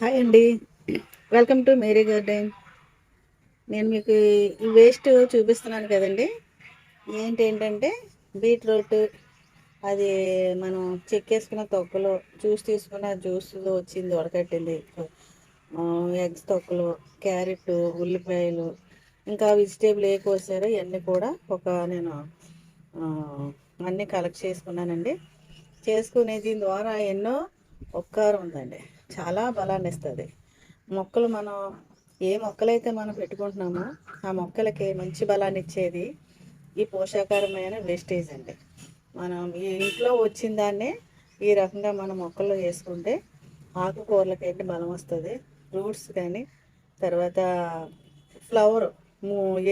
Hi అండి. Welcome to మేరీ garden. నేను మీకు ఈ వేస్ట్ చూపిస్తున్నాను కదండి. ఏంటంటే బీట్రూట్, అది మనం చెక్కేసుకున్న తొక్కలు, జ్యూస్ తీసుకున్న జ్యూస్లో వచ్చింది వడకట్టింది, ఎగ్స్ తొక్కలు, క్యారెట్, ఉల్లిపాయలు, ఇంకా వెజిటేబుల్ ఏ కోసారో ఇవన్నీ కూడా నేను ఆ, అన్నీ కలెక్ట్ చేసుకున్నానండి. చేసుకునే దీని ద్వారా ఎన్నో ఉపకారం ఉందండి. చాలా బలాన్ని ఇస్తుంది. మొక్కలు మనం ఏ మొక్కలైతే మనం పెట్టుకుంటున్నామో ఆ మొక్కలకి మంచి బలాన్ని ఇచ్చేది ఈ పోషకారమైన వేస్టేజ్ అండి. మనం ఈ ఇంట్లో వచ్చిన దాన్నే ఈ రకంగా మనం మొక్కల్లో వేసుకుంటే ఆకుకూరలకి ఏంటి బలం వస్తుంది. ఫ్రూట్స్ కానీ, తర్వాత ఫ్లవర్,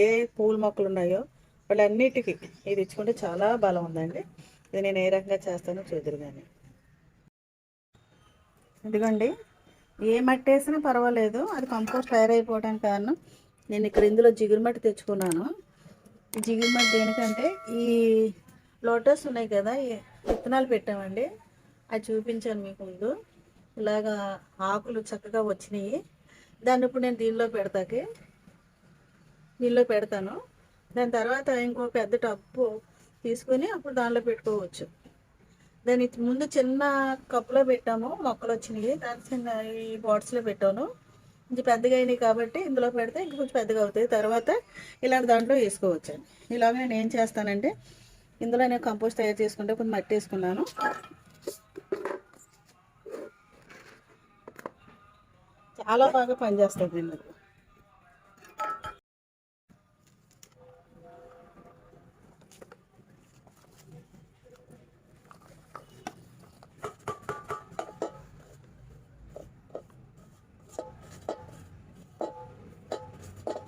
ఏ పూల మొక్కలు ఉన్నాయో వాటన్నిటికీ ఇది ఇచ్చుకుంటే చాలా బలం ఉందండి. ఇది నేను ఏ రకంగా చేస్తానో చూద్దరు కానీ. ఎందుకండి ఏ మట్టి వేసినా పర్వాలేదు, అది కంపోస్ట్ తయారైపోవడానికి కారణం నేను ఇక్కడ ఇందులో జిగురు మట్టి తెచ్చుకున్నాను. ఈ జిగురు మట్టి దేనికంటే ఈ లోటస్ ఉన్నాయి కదా, ఈ విత్తనాలు పెట్టామండి, అది చూపించాను మీకు ముందు. ఇలాగా ఆకులు చక్కగా వచ్చినాయి. దాన్ని ఇప్పుడు నేను దీనిలో పెడతాను. దాని తర్వాత ఇంకో పెద్ద టబ్బు తీసుకొని అప్పుడు దానిలో పెట్టుకోవచ్చు. దాని ముందు చిన్న కప్పులో పెట్టాము, మొక్కలు వచ్చినాయి. దాని చిన్న ఈ బాట్స్లో పెట్టాను. కొంచెం పెద్దగా అయినాయి కాబట్టి ఇందులో పెడితే ఇంక కొంచెం పెద్దగా అవుతాయి. తర్వాత ఇలాంటి దాంట్లో వేసుకోవచ్చు. ఇలాగ నేను ఏం చేస్తానంటే, ఇందులో నేను కంపోస్ట్ తయారు చేసుకుంటే కొంచెం మట్టి వేసుకున్నాను. చాలా బాగా పనిచేస్తుంది ఇందులో.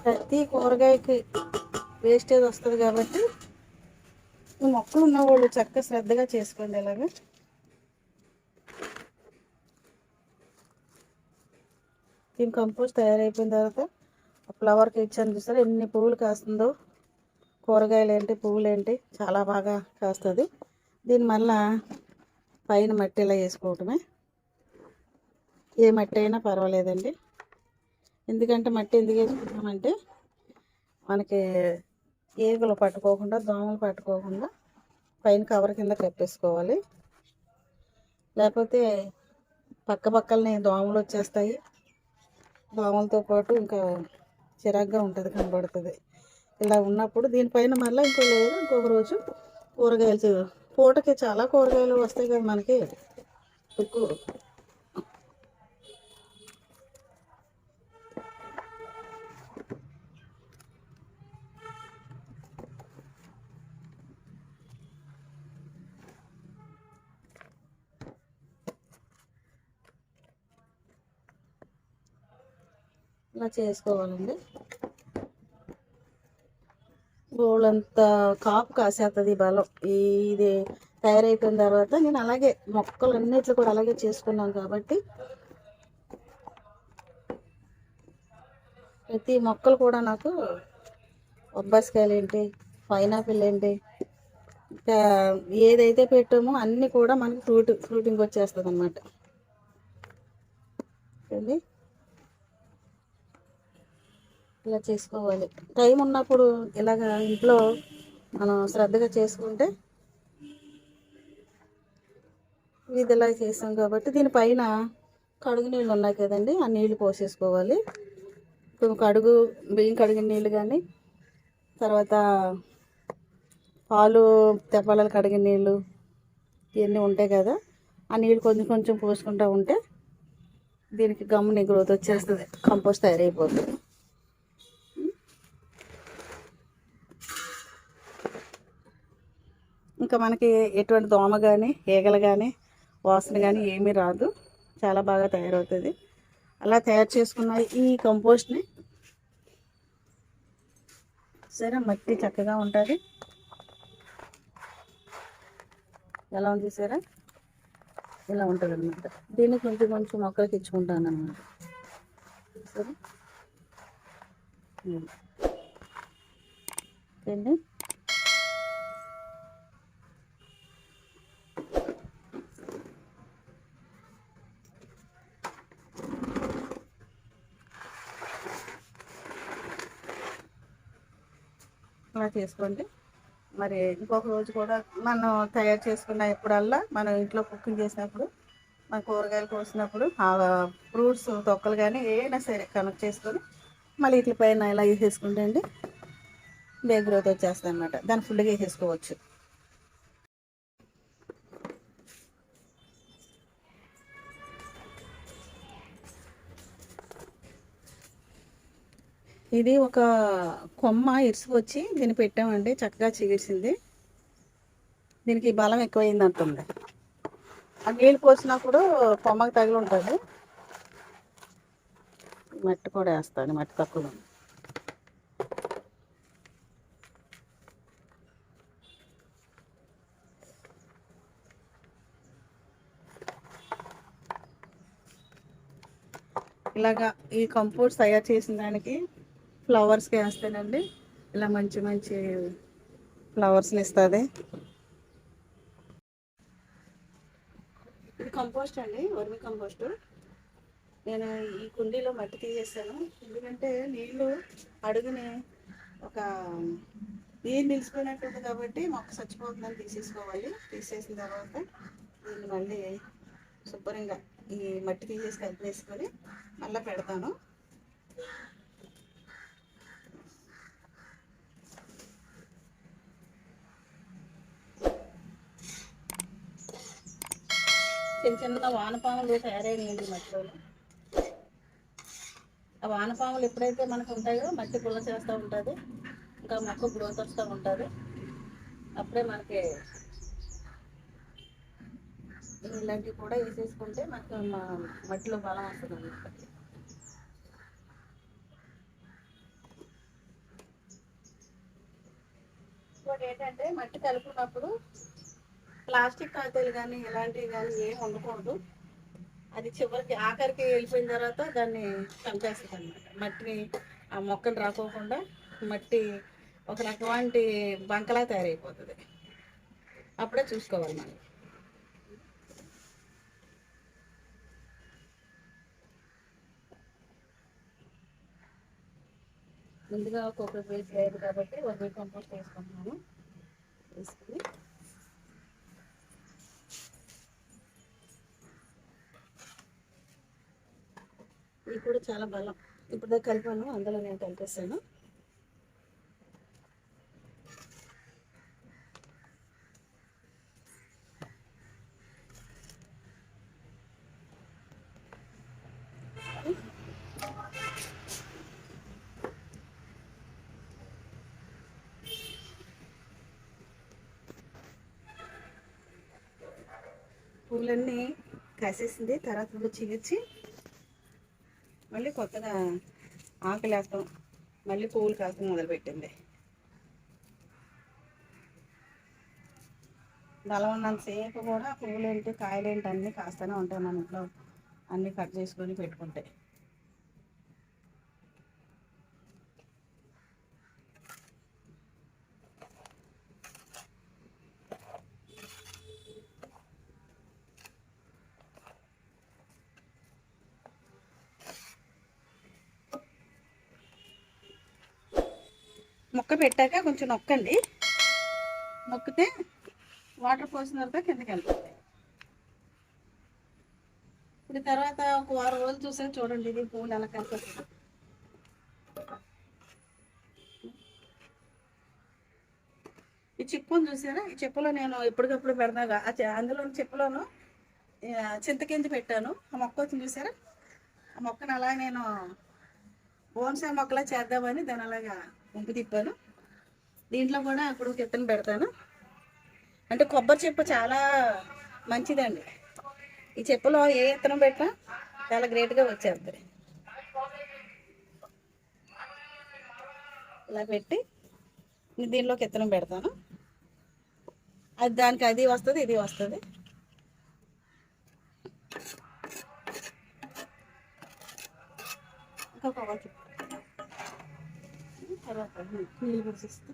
ప్రతి కూరగాయకి వేస్టేజ్ వస్తుంది కాబట్టి ఈ మొక్కలు ఉన్నవాళ్ళు చక్కగా శ్రద్ధగా చేసుకోండి. ఇలాగా దీని కంపోస్ట్ తయారైపోయిన తర్వాత ఫ్లవర్కి ఇచ్చాను చూసారు, ఎన్ని పువ్వులు కాస్తుందో. కూరగాయలు ఏంటి, పువ్వులు ఏంటి, చాలా బాగా కాస్తుంది. దీని మళ్ళా పైన మట్టి ఇలా వేసుకోవటమే. ఏ మట్టి అయినా పర్వాలేదండి. ఎందుకంటే మట్టి ఎందుకు వేసుకుంటామంటే మనకి ఈగలు పట్టుకోకుండా, దోమలు పట్టుకోకుండా పైన కవర్ కింద కప్పేసుకోవాలి. లేకపోతే పక్కనే దోమలు వచ్చేస్తాయి. దోమలతో పాటు ఇంకా చిరాగ్గా ఉంటుంది, కనబడుతుంది. ఇలా ఉన్నప్పుడు దీనిపైన మళ్ళీ ఇంకొక రోజు కూరగాయలు, పూటకి చాలా కూరగాయలు వస్తాయి కదా మనకి ఎక్కువ. ఇలా చేసుకోవాలండి. గోళ్ళంతా కాపు కాసేస్తుంది బలం. ఇది తయారైపోయిన తర్వాత నేను అలాగే మొక్కలు అన్నిట్లు కూడా అలాగే చేసుకున్నాను కాబట్టి ప్రతి మొక్కలు కూడా నాకు బొబ్బాస్కాయలు ఏంటి, పైనాపిల్ ఏంటి, ఇంకా ఏదైతే పెట్టామో అన్నీ కూడా మనకి ఫ్రూటింగ్ వచ్చేస్తుంది అన్నమాట. ఇలా చేసుకోవాలి. టైం ఉన్నప్పుడు ఇలాగ ఇంట్లో మనం శ్రద్ధగా చేసుకుంటే, ఇది ఇలా చేసాం కాబట్టి దీనిపైన కడుగు నీళ్ళు ఉన్నాయి కదండి, ఆ నీళ్ళు పోసేసుకోవాలి. బియ్యం కడిగిన నీళ్ళు కానీ, తర్వాత పాలు తెప్పాలలు కడిగిన నీళ్ళు, ఇవన్నీ ఉంటాయి కదా, ఆ నీళ్ళు కొంచెం కొంచెం పోసుకుంటూ ఉంటే దీనికి గమ్ముని గ్రోత్ వచ్చేస్తుంది, కంపోస్ట్ తయారైపోతుంది. ఇంకా మనకి ఎటువంటి దోమ కానీ, ఈగలు కానీ, వాసన కానీ ఏమీ రాదు. చాలా బాగా తయారవుతుంది. అలా తయారు చేసుకున్న ఈ కంపోస్ట్ని సరే, మట్టి చక్కగా ఉంటుంది. ఎలా ఉంది సరే, ఇలా ఉంటుంది అన్నమాట. దీన్ని కొంచెం కొంచెం మొక్కలకి ఇచ్చుకుంటాను అన్నమాట. సరే అండి. మొక్కలా చేసుకోండి. మరి ఇంకొక రోజు కూడా మనం తయారు చేసుకున్న ఎప్పుడల్లా మనం ఇంట్లో కుకింగ్ చేసినప్పుడు మన కూరగాయలు కోసినప్పుడు ఆ ఫ్రూట్స్ తొక్కలు కానీ ఏమైనా సరే కనెక్ట్ చేసుకొని మళ్ళీ వీటి పైన ఇలా వేసేసుకుంటే అండి బేగ్ గ్రోత్ వచ్చేస్తుంది అనమాట. దాన్ని ఫుల్గా వేసేసుకోవచ్చు. ఇది ఒక కొమ్మ ఇరుసుకొచ్చి దీన్ని పెట్టామండి, చక్కగా చిగిర్చింది. దీనికి బలం ఎక్కువైంది అంటుంది. ఆ నీళ్ళు పోసినప్పుడు కొమ్మకి తగిలి ఉంటుంది. మట్టి కూడా వేస్తాను, మట్టి తక్కువ. ఇలాగా ఈ కంపోస్ట్ తయారు చేసిన దానికి ఫ్లవర్స్కి వేస్తానండి. ఇలా మంచి మంచి ఫ్లవర్స్ని ఇస్తుంది. ఇది కంపోస్ట్ అండి, వర్మి కంపోస్ట్. నేను ఈ కుండీలో మట్టి తీసేసాను, ఎందుకంటే నీళ్ళు అడుగుని ఒక నీరు నిలిచిపోయినట్టుంది కాబట్టి మొక్క చచ్చిపోతుందని తీసేసుకోవాలి. తీసేసిన తర్వాత దీన్ని మళ్ళీ శుభ్రంగా ఈ మట్టి తీసేసి కలిపేసుకొని మళ్ళీ పెడతాను. చిన్న చిన్న వానపాములు తయారైనాయండి మట్టిలో. ఆ వానపాములు ఎప్పుడైతే మనకు ఉంటాయో మట్టి పుల్ల చేస్తూ ఉంటుంది, ఇంకా మొక్క గ్రోత్ వస్తూ ఉంటుంది. అప్పుడే మనకి ఇలాంటివి కూడా వేసేసుకుంటే మనకు మట్టిలో బలం వస్తుంది అన్నమాట. ఇంకోటి ఏంటంటే మట్టి కలుపుకున్నప్పుడు ప్లాస్టిక్ కాగితాలు కానీ ఇలాంటివి కానీ ఏం ఉండకూడదు. అది చివరికి ఆఖరికి వెళ్ళిపోయిన తర్వాత దాన్ని చంపేస్తుంది అనమాట. మట్టిని ఆ మొక్కలు రాకోకుండా మట్టి ఒక రకమైన బంకలా తయారైపోతుంది. అప్పుడే చూసుకోవాలి మనం. ముందుగా కొబ్బరి వేసి లేదు కాబట్టి వర్మీ కంపోస్ట్ వేసుకుంటున్నాను. వేసుకుని ఇది కూడా చాలా బలం. ఇప్పుడు కలిపాను, అందులో నేను కలిపేస్తాను. పూలన్నీ కాసేసింది, తర్వాత కూడా చిగిర్చి మళ్ళీ కొత్తగా ఆకులేస్తాం, మళ్ళీ పువ్వులు కాస్త మొదలుపెట్టింది. బలం ఉన్నంతసేపు కూడా పువ్వులేంటి కాయలేంటి అన్నీ కాస్తూనే ఉంటాయి మన ఇంట్లో, అన్నీ కట్ చేసుకొని పెట్టుకుంటే. మొక్క పెట్టాక కొంచెం నొక్కండి, నొక్కితే వాటర్ పోసిన తర్వాత కిందకి వెళ్తుంది. ఇప్పుడు తర్వాత ఒక వారం రోజులు చూసే చూడండి, ఇది పువ్వులు ఎలా కలిపేస్తుంది. ఈ చిప్పును చూసారా, ఈ చెప్పులో నేను ఎప్పటికప్పుడు పెడతాగా, అందులో చెప్పులోను చింతకింది పెట్టాను. ఆ మొక్క వచ్చింది చూసారా, ఆ మొక్కను అలా నేను బోన్సాయి మొక్కలా చేద్దామని దాని అలాగా ఉంపు తిప్పాను. దీంట్లో కూడా అప్పుడు విత్తనం పెడతాను. అంటే కొబ్బరి చెప్పు చాలా మంచిదండి. ఈ చెప్పులో ఏ విత్తనం పెట్టినా చాలా గ్రేట్గా వచ్చేస్తుంది. ఇలా పెట్టి దీనిలోకి విత్తనం పెడతాను. అది దానికి అది వస్తుంది, ఇది వస్తుంది. ఇంకా కవర్ తర్వాత నీళ్ళు పోసిస్తే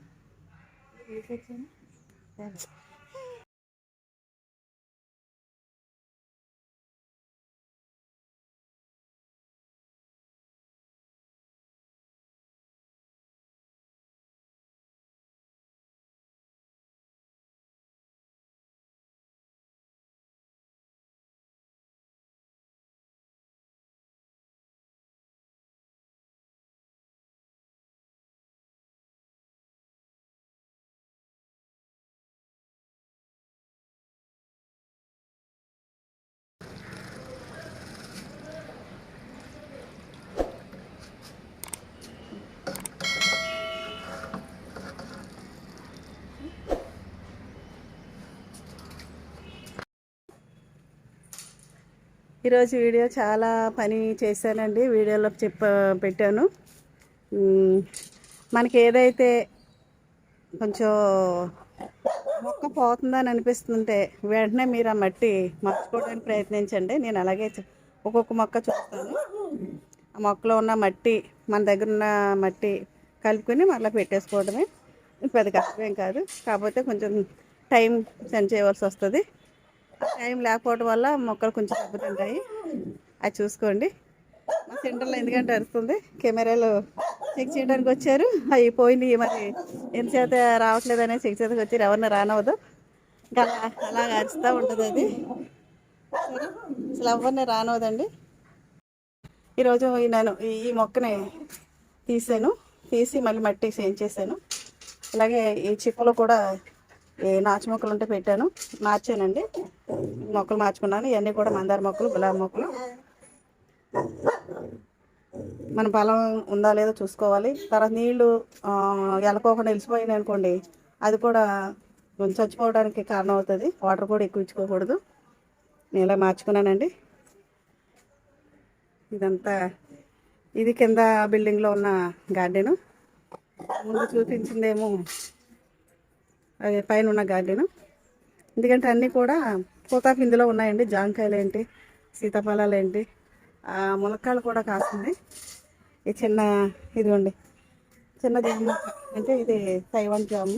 ఈరోజు వీడియో చాలా పని చేశానండి, వీడియోలో పెట్టాను. మనకి ఏదైతే కొంచెం మొక్క పోతుందని అనిపిస్తుంటే వెంటనే మీరు ఆ మట్టి మార్చుకోవడానికి ప్రయత్నించండి. నేను అలాగే ఒక్కొక్క మొక్క చూస్తాను. ఆ మొక్కలో ఉన్న మట్టి మన దగ్గర ఉన్న మట్టి కలుపుకొని మళ్ళీ పెట్టేసుకోవడమే. పెద్ద కష్టమేం కాదు, కాకపోతే కొంచెం టైం స్పెండ్ చేయవలసి వస్తుంది. టైం లేకపోవడం వల్ల మొక్కలు కొంచెం దెబ్బతింటాయి. అది చూసుకోండి. మా సెంటర్లో ఎందుకంటే అరుస్తుంది, కెమెరాలో చెక్ చేయడానికి వచ్చారు, అవి పోయినాయి, మరి ఎంతచేత రావట్లేదు అనేది చెక్ చేయడానికి వచ్చారు. ఎవరిని రానవద్దు, ఇంకా అలాగ అరుస్తూ ఉంటుంది అది. సరే, అసలు ఎవరిని రానవద్దండి. ఈరోజు నేను ఈ మొక్కని తీసి మళ్ళీ మట్టి చేంజ్ చేశాను. అలాగే ఈ చిప్పలో కూడా ఏ నాచు మొక్కలు ఉంటే పెట్టాను, మార్చానండి. మొక్కలు మార్చుకున్నాను. ఇవన్నీ కూడా మందార మొక్కలు, గులాబీ మొక్కలు. మన బలం ఉందా లేదో చూసుకోవాలి. తర్వాత నీళ్లు ఎలకోకుండా వెలిసిపోయింది అనుకోండి, అది కూడా కొంచెం చచ్చిపోవడానికి కారణం అవుతుంది. వాటర్ కూడా ఎక్కువ ఇచ్చుకోకూడదు. నేను ఇలా మార్చుకున్నానండి. ఇదంతా ఇది కింద బిల్డింగ్లో ఉన్న గార్డెను. ముందు చూపించిందేమో అది పైన ఉన్న గార్డెను. ఎందుకంటే అన్నీ కూడా పూతాకు ఇందులో ఉన్నాయండి. జాంకాయలు ఏంటి, సీతాఫలాలు ఏంటి, ములక్కాయలు కూడా కాస్తుంది. ఈ ఇదిగోండి చిన్న జామ మొక్క, అంటే ఇది తైవాన్ జాము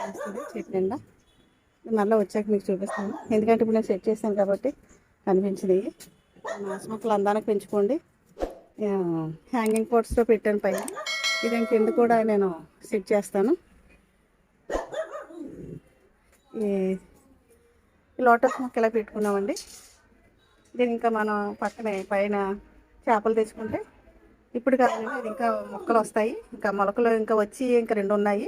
వస్తుంది చెట్టు నిండా. మళ్ళీ వచ్చాక మీకు చూపిస్తాను, ఎందుకంటే ఇప్పుడు నేను సెట్ చేశాను కాబట్టి కనిపించినాయి. మాస్ మొక్కలు అందానికి పెంచుకోండి. హ్యాంగింగ్ పోట్స్లో పెట్టాను పైన. ఇది కింద కూడా నేను సెట్ చేస్తాను. ఈ లోటస్ మొక్క ఇలా పెట్టుకున్నామండి. దీని ఇంకా మనం పక్కనే పైన చేపలు తెచ్చుకుంటే ఇప్పుడు కాదండి, ఇది ఇంకా మొక్కలు వస్తాయి. ఇంకా మొలకలు ఇంకా వచ్చి ఇంకా 2 ఉన్నాయి.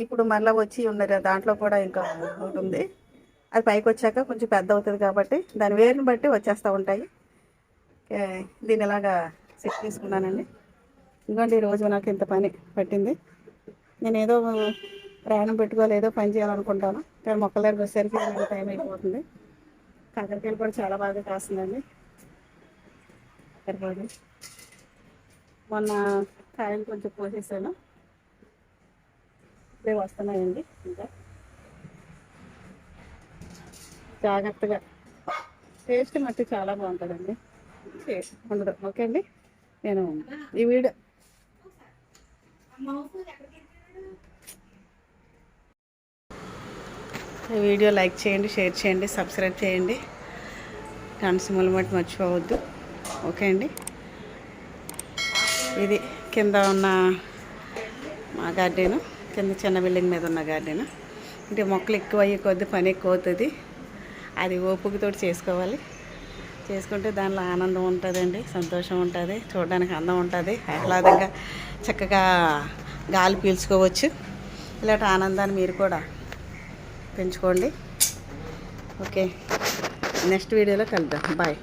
ఇప్పుడు మళ్ళీ వచ్చి ఉన్నాయి, దాంట్లో కూడా ఇంకా ఒకటి ఉంది. అది పైకి వచ్చాక కొంచెం పెద్ద అవుతుంది కాబట్టి దాని వేరుని బట్టి వచ్చేస్తూ ఉంటాయి. దీని ఇలాగా సెట్ చేసుకున్నానండి. ఎందుకంటే ఈరోజు నాకు ఇంత పని పట్టింది. నేను ఏదో ప్రయాణం పెట్టుకోవాలి, ఏదో పని చేయాలనుకుంటాను, కానీ మొక్కల దగ్గరికి వచ్చేసరికి టైం అయిపోతుంది. కాకరకాయలు కూడా చాలా బాగా కాస్తుందండి. కాకరకాయలు మొన్న కాయలు కొంచెం పోసేసాను, ఇప్పుడే వస్తున్నాయండి. ఇంకా జాగ్రత్తగా టేస్ట్ మట్టి చాలా బాగుంటుందండి, ఉండదు. ఓకే అండి, నేను ఈ వీడియో లైక్ చేయండి, షేర్ చేయండి, సబ్స్క్రైబ్ చేయండి, కన్సుమల్ మట్టి మర్చిపోవద్దు. ఓకే అండి, ఇది కింద ఉన్న మా గార్డెను, కింద చిన్న బిల్డింగ్ మీద ఉన్న గార్డెను. అంటే మొక్కలు ఎక్కువ అయ్యే కొద్ది పని ఎక్కువ అవుతుంది. అది ఓపికతో చేసుకోవాలి. చేసుకుంటే దానిలో ఆనందం ఉంటుందండి, సంతోషం ఉంటుంది, చూడడానికి అందం ఉంటుంది, ఆహ్లాదంగా చక్కగా గాలి పీల్చుకోవచ్చు. ఇలాంటి ఆనందాన్ని మీరు కూడా పెంచుకోండి. ఓకే, నెక్స్ట్ వీడియోలో కలుద్దాం. బాయ్.